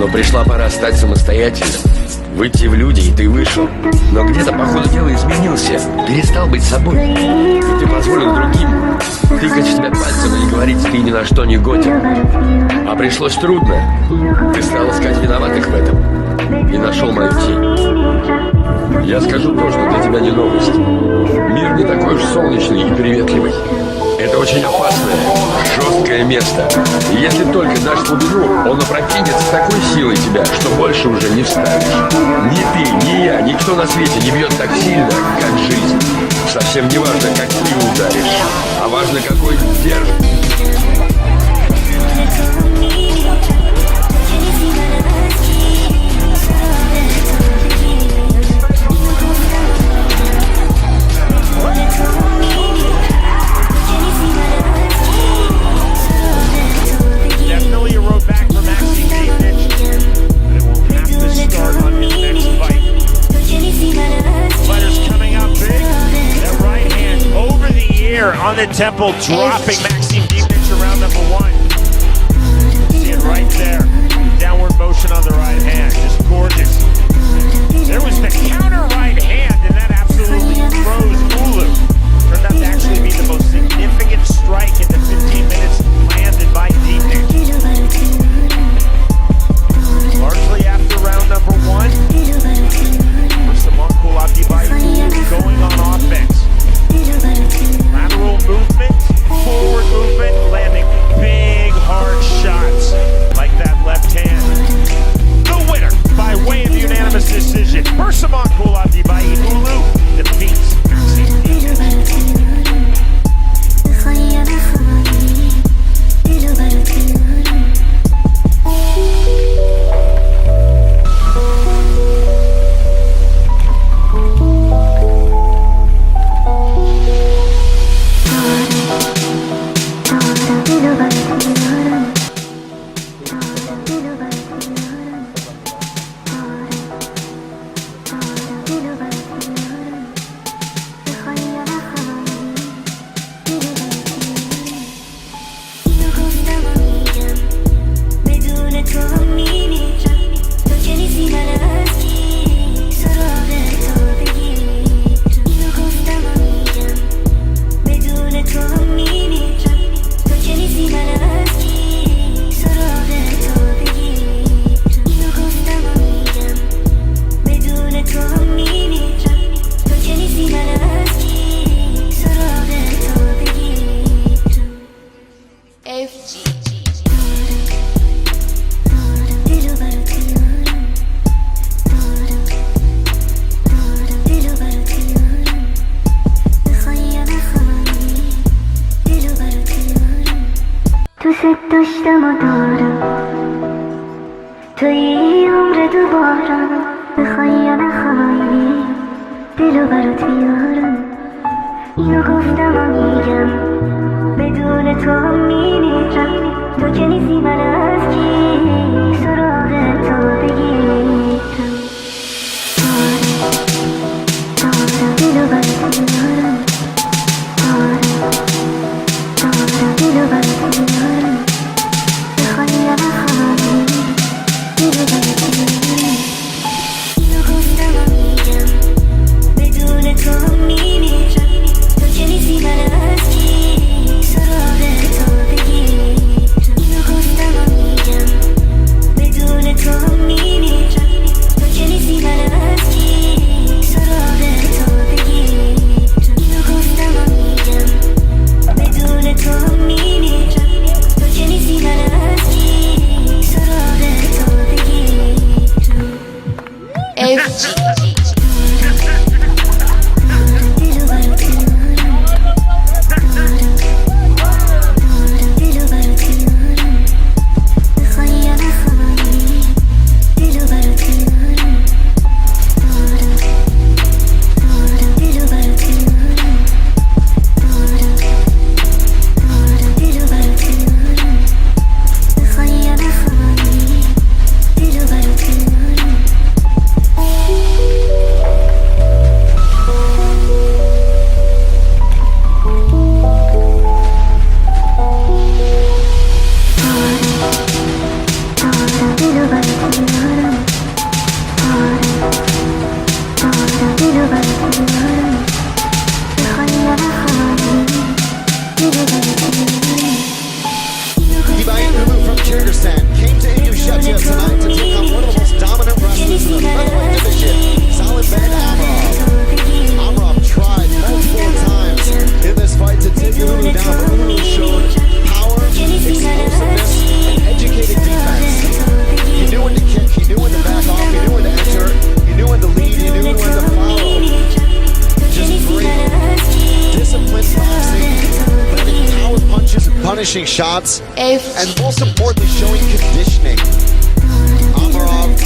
Но пришла пора стать самостоятельным, выйти в люди, и ты вышел. Но где-то, по ходу дела, изменился, перестал быть собой. И ты позволил другим тыкать в тебя пальцем и говорить: ты ни на что не годен. А пришлось трудно. Ты стал искать виноватых в этом и нашел мою тень. Я скажу то, что для тебя не новость. Мир не такой уж солнечный и приветливый. Это очень опасное, жесткое место. И если только дашь глубину, он опрокинет с такой силой тебя, что больше уже не встанешь. Ни ты, ни я, никто на свете не бьет так сильно, как жизнь. Совсем не важно, как ты ударишь, а важно, какой держишь. On the temple, dropping Maxime Deepnich around number one. See it right there. Downward motion on the right hand. Just gorgeous. There was the counter right hand, and that absolutely froze Ulu. Turned out to actually be the most significant strike in the 15 minutes landed by Deepnich. Largely after round number one, БУСУЛМАНКУЛ АБДИБАЙИТ going on offense. Lateral movement, forward movement, landing big hard shots like that left hand. The winner by way of unanimous decision, БУСУЛМАНКУЛ АБДИБАЙИТ Ulu defeats Maxime Deepnich. توی عمر دوباره بخوای نخوایی دلو برات بیارم اینو گفتم و میگم بدون تو میمیرم تو که نیستی من از کی سراغ تو بگیرم آره دلو برات بیارم آره دلو برات بیارم بخوای نخوایی دلو برات بیارم اینو گفتم و میگم بدون تو میمیرم تو که نیستی من از کی سراغ تو بگیرم اینو گفتم و میگم بدون تو میمیرم تو که نیستی من از کی سراغ تو بگیرم finishing shots, and most importantly, showing conditioning. Amarov,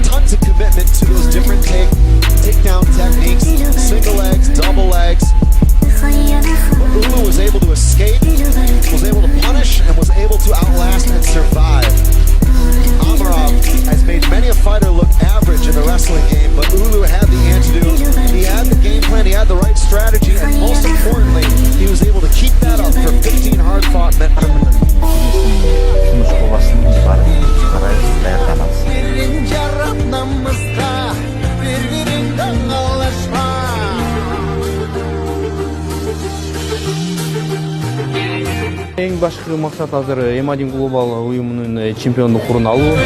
tons of commitment to those different takedown techniques, single legs, double legs. But Ulu was able to escape, was able to punish, and was able to outlast and survive. Amarov has made many a fighter look average in the wrestling game, but Ulu had the antidote, he had the game plan, he had the right strategy, and most importantly, he was able to keep that up for 15 hard-fought minutes. Эң башкы максат азыр М-1 глобал уюмунун чемпиондук орун алуу.